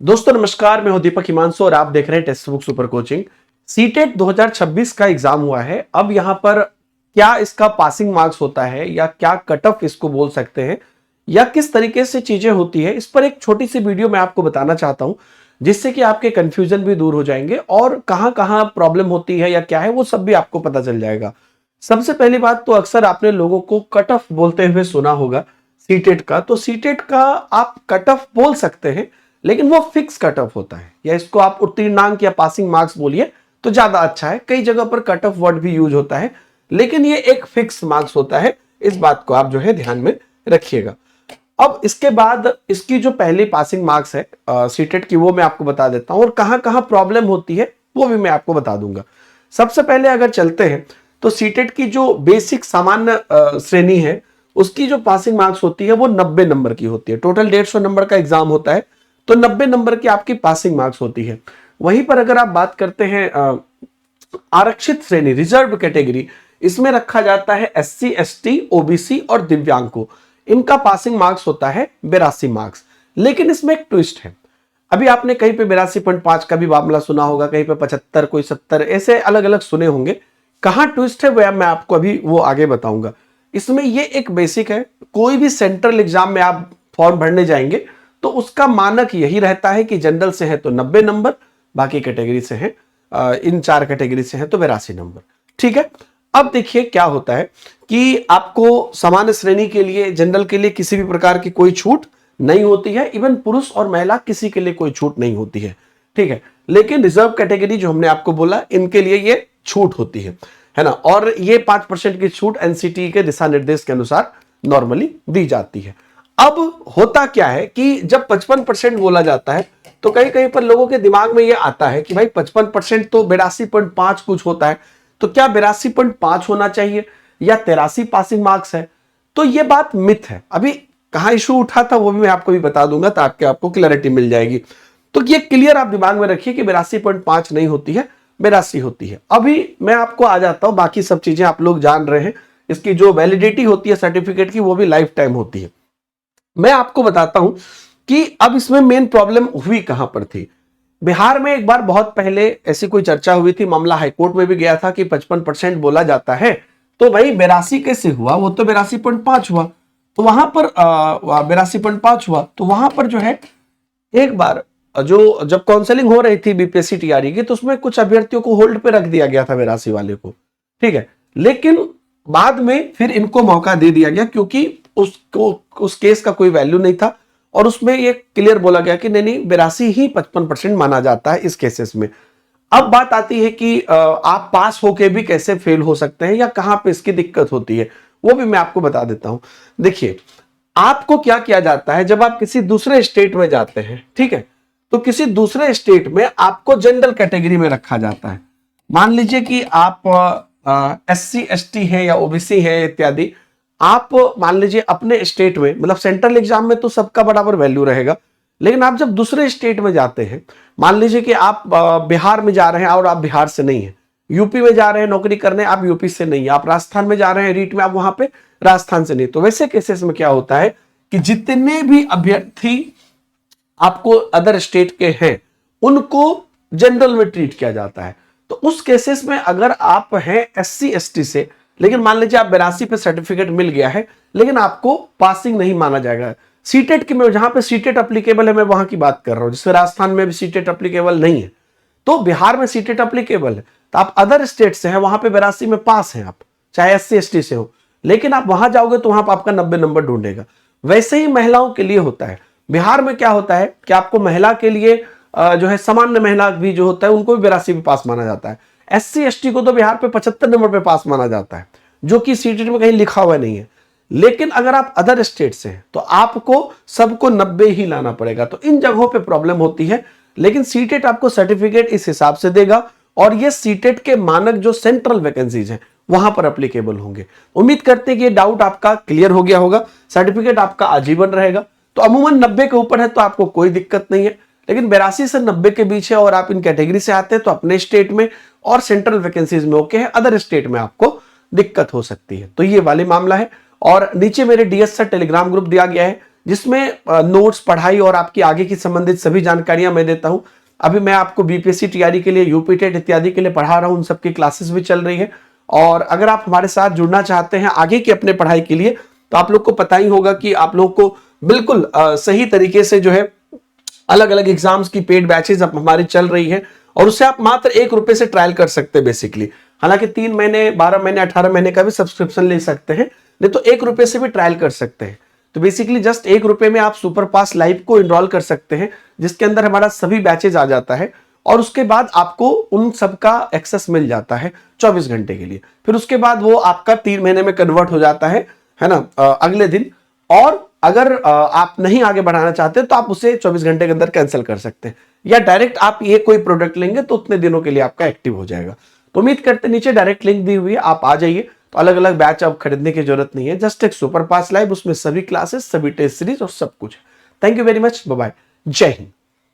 दोस्तों नमस्कार, मैं हूं दीपक हिमांशु और आप देख रहे हैं text book super coaching. CTET 2026 का एग्जाम हुआ है। अब यहां पर क्या इसका पासिंग मार्क्स होता है या क्या कट ऑफ इसको बोल सकते हैं या किस तरीके से चीजें होती है, इस पर एक छोटी सी वीडियो मैं आपको बताना चाहता हूं, जिससे कि आपके कंफ्यूजन भी दूर हो जाएंगे और कहां कहां प्रॉब्लम होती है या क्या है वो सब भी आपको पता चल जाएगा। सबसे पहली बात तो अक्सर आपने लोगों को कट ऑफ बोलते हुए सुना होगा सीटेट का। तो सीटेट का आप कट ऑफ बोल सकते हैं, लेकिन वो फिक्स कट ऑफ होता है, या इसको आप उत्तीर्णांक या पासिंग मार्क्स बोलिए तो ज्यादा अच्छा है। कई जगह पर कट ऑफ वर्ड भी यूज होता है, लेकिन ये एक फिक्स मार्क्स होता है। इस बात को आप जो है ध्यान में रखिएगा। अब इसके बाद इसकी जो पहली पासिंग मार्क्स है सीटेट की, वो मैं आपको बता देता हूं और कहां कहां प्रॉब्लम होती है वो भी मैं आपको बता दूंगा। सबसे पहले अगर चलते हैं तो सीटेट की जो बेसिक सामान्य श्रेणी है उसकी जो पासिंग मार्क्स होती है वो 90 नंबर की होती है। टोटल 150 नंबर का एग्जाम होता है, तो 90 नंबर की आपकी पासिंग मार्क्स होती है। वहीं पर अगर आप बात करते हैं आरक्षित श्रेणी रिजर्व कैटेगरी, इसमें रखा जाता है एससी, एसटी, ओबीसी और दिव्यांग को। इनका पासिंग मार्क्स होता है 82 मार्क्स। लेकिन इसमें एक ट्विस्ट है। अभी आपने कहीं पे 82.5 का भी मामला सुना होगा, कहीं पे 75, कोई 70, ऐसे अलग अलग सुने होंगे। कहां ट्विस्ट है वह मैं आपको अभी वो आगे बताऊंगा। इसमें ये एक बेसिक है, कोई भी सेंट्रल एग्जाम में आप फॉर्म भरने जाएंगे तो उसका मानक यही रहता है कि जनरल से है तो 90 नंबर, बाकी कैटेगरी से है इन 4 कैटेगरी से है तो 82 नंबर। ठीक है। अब देखिए क्या होता है कि आपको सामान्य श्रेणी के लिए, जनरल के लिए किसी भी प्रकार की कोई छूट नहीं होती है। इवन पुरुष और महिला किसी के लिए कोई छूट नहीं होती है। ठीक है। लेकिन रिजर्व कैटेगरी जो हमने आपको बोला, इनके लिए ये छूट होती है ना। और ये 5% की छूट एनसीटी के दिशा निर्देश के अनुसार नॉर्मली दी जाती है। अब होता क्या है कि जब 55% बोला जाता है तो कहीं कहीं पर लोगों के दिमाग में यह आता है कि भाई 55% तो 82.5 कुछ होता है, तो क्या 82.5 होना चाहिए या 83 पासिंग मार्क्स है? तो यह बात मिथ है। अभी कहां इशू उठा था वो भी मैं आपको भी बता दूंगा, ताकि आपको क्लैरिटी मिल जाएगी। तो ये क्लियर आप दिमाग में रखिए कि 82.5 नहीं होती है, 82 होती है। अभी मैं आपको आ जाता हूं, बाकी सब चीजें आप लोग जान रहे हैं। इसकी जो वैलिडिटी होती है सर्टिफिकेट की, वो भी लाइफ टाइम होती है। मैं आपको बताता हूं कि अब इसमें मेन प्रॉब्लम हुई कहां पर थी। बिहार में एक बार बहुत पहले ऐसी कोई चर्चा हुई थी, मामला हाईकोर्ट में भी गया था कि 55% बोला जाता है, तो भाई 82 कैसे हुआ? वो तो 82.5 हुआ। तो वहां पर 82.5 हुआ, तो वहां पर जो है एक बार जो जब काउंसलिंग हो रही थी बीपीएससी टीआरई की, तो उसमें कुछ अभ्यर्थियों को होल्ड पे रख दिया गया था 82 वाले को। ठीक है। लेकिन बाद में फिर इनको मौका दे दिया गया, क्योंकि उस केस का कोई वैल्यू नहीं था और उसमें ये क्लियर बोला गया कि नहीं 82 ही 55% माना जाता है इस केसेस में। अब बात आती है कि आप पास होके भी कैसे फेल हो सकते हैं या कहां पे इसकी दिक्कत होती है, वो भी मैं आपको बता देता हूं। देखिए, आपको क्या किया जाता है जब आप किसी दूसरे स्टेट में जाते हैं, ठीक है, तो किसी दूसरे स्टेट में आपको जनरल कैटेगरी में रखा जाता है। मान लीजिए कि आप एससी, एसटी है या ओबीसी है इत्यादि। आप मान लीजिए अपने स्टेट में, मतलब सेंट्रल एग्जाम में तो सबका बराबर वैल्यू रहेगा, लेकिन आप जब दूसरे स्टेट में जाते हैं, मान लीजिए कि आप बिहार में जा रहे हैं और आप बिहार से नहीं है, यूपी में जा रहे हैं नौकरी करने, आप यूपी से नहीं है, आप राजस्थान में जा रहे हैं रीट में, आप वहां पे राजस्थान से नहीं। तो वैसे केसेस में क्या होता है कि जितने भी अभ्यर्थी आपको अदर स्टेट के हैं उनको जनरल में ट्रीट किया जाता है। तो उस केसेस में अगर आप हैं एससी, एसटी से, लेकिन मान लीजिए आप 82 पे सर्टिफिकेट मिल गया है, लेकिन आपको पासिंग नहीं माना जाएगा। सीटेट की में जहां पे सीटेट एप्लीकेबल है मैं वहां की बात कर रहा हूं, जिससे राजस्थान में भी सीटेट एप्लीकेबल नहीं है, तो बिहार में सीटेट एप्लीकेबल है, तो आप अदर स्टेट से हैं, वहां पे 82 में पास हैं आप, चाहे एससी, एसटी से हो, लेकिन आप वहां जाओगे तो वहां पर आपका 90 नंबर ढूंढेगा। वैसे ही महिलाओं के लिए होता है। बिहार में क्या होता है कि आपको महिला के लिए जो है सामान्य महिला भी जो होता है उनको भी 82 पे पास माना जाता है। एससी, एसटी को तो बिहार पे 75 नंबर पे पास माना जाता है, जो कि सीटेट में कहीं लिखा हुआ नहीं है। लेकिन अगर आप अदर स्टेट से हैं तो आपको सबको 90 ही लाना पड़ेगा। तो इन जगहों पे प्रॉब्लम होती है, लेकिन सीटेट आपको सर्टिफिकेट इस हिसाब से देगा और ये सीटेट के मानक जो सेंट्रल वैकेंसीज हैं वहां पर एप्लीकेबल होंगे। उम्मीद करते हैं कि ये डाउट आपका क्लियर हो गया होगा। सर्टिफिकेट आपका आजीवन रहेगा, तो अमूमन 90 के ऊपर है तो आपको कोई दिक्कत नहीं है, लेकिन 82 से 90 के बीच है और आप इन कैटेगरी से आते हैं तो अपने स्टेट में और सेंट्रल वैकेंसीज में ओके है, अदर स्टेट में आपको दिक्कत हो सकती है। तो ये वाले मामला है। और नीचे मेरे डीएस सर टेलीग्राम ग्रुप दिया गया है, जिसमें नोट्स, पढ़ाई और आपकी आगे की संबंधित सभी जानकारियां मैं देता हूं। अभी मैं आपको बीपीएससी तैयारी के लिए, यूपी टेट इत्यादि के लिए पढ़ा रहा हूं, उन सबकी क्लासेस भी चल रही है। और अगर आप हमारे साथ जुड़ना चाहते हैं आगे की अपने पढ़ाई के लिए, तो आप लोग को पता ही होगा कि आप लोग को बिल्कुल सही तरीके से जो है अलग अलग एग्जाम्स की पेड बैचेज अब हमारी चल रही है, और उससे आप मात्र 1 रुपए से ट्रायल कर सकते हैं बेसिकली। हालांकि 3 महीने, 12 महीने, 18 महीने का भी सब्सक्रिप्शन ले सकते हैं, नहीं तो 1 रुपए से भी ट्रायल कर सकते हैं। तो बेसिकली जस्ट 1 रुपए में आप सुपर पास लाइव को इनरोल कर सकते हैं, जिसके अंदर हमारा सभी बैचेज आ जाता है, और उसके बाद आपको उन सब का एक्सेस मिल जाता है 24 घंटे के लिए। फिर उसके बाद वो आपका 3 महीने में कन्वर्ट हो जाता है ना, अगले दिन। और अगर आप नहीं आगे बढ़ाना चाहते तो आप उसे 24 घंटे के अंदर कैंसिल कर सकते हैं, या डायरेक्ट आप ये कोई प्रोडक्ट लेंगे तो उतने दिनों के लिए आपका एक्टिव हो जाएगा। तो उम्मीद करते, नीचे डायरेक्ट लिंक दी हुई है, आप आ जाइए। तो अलग अलग बैच अब खरीदने की जरूरत नहीं है, जस्ट एक सुपर पास लाइव, उसमें सभी क्लासेस, सभी टेस्ट सीरीज और सब कुछ। Thank you very much, bye bye, जय हिंद।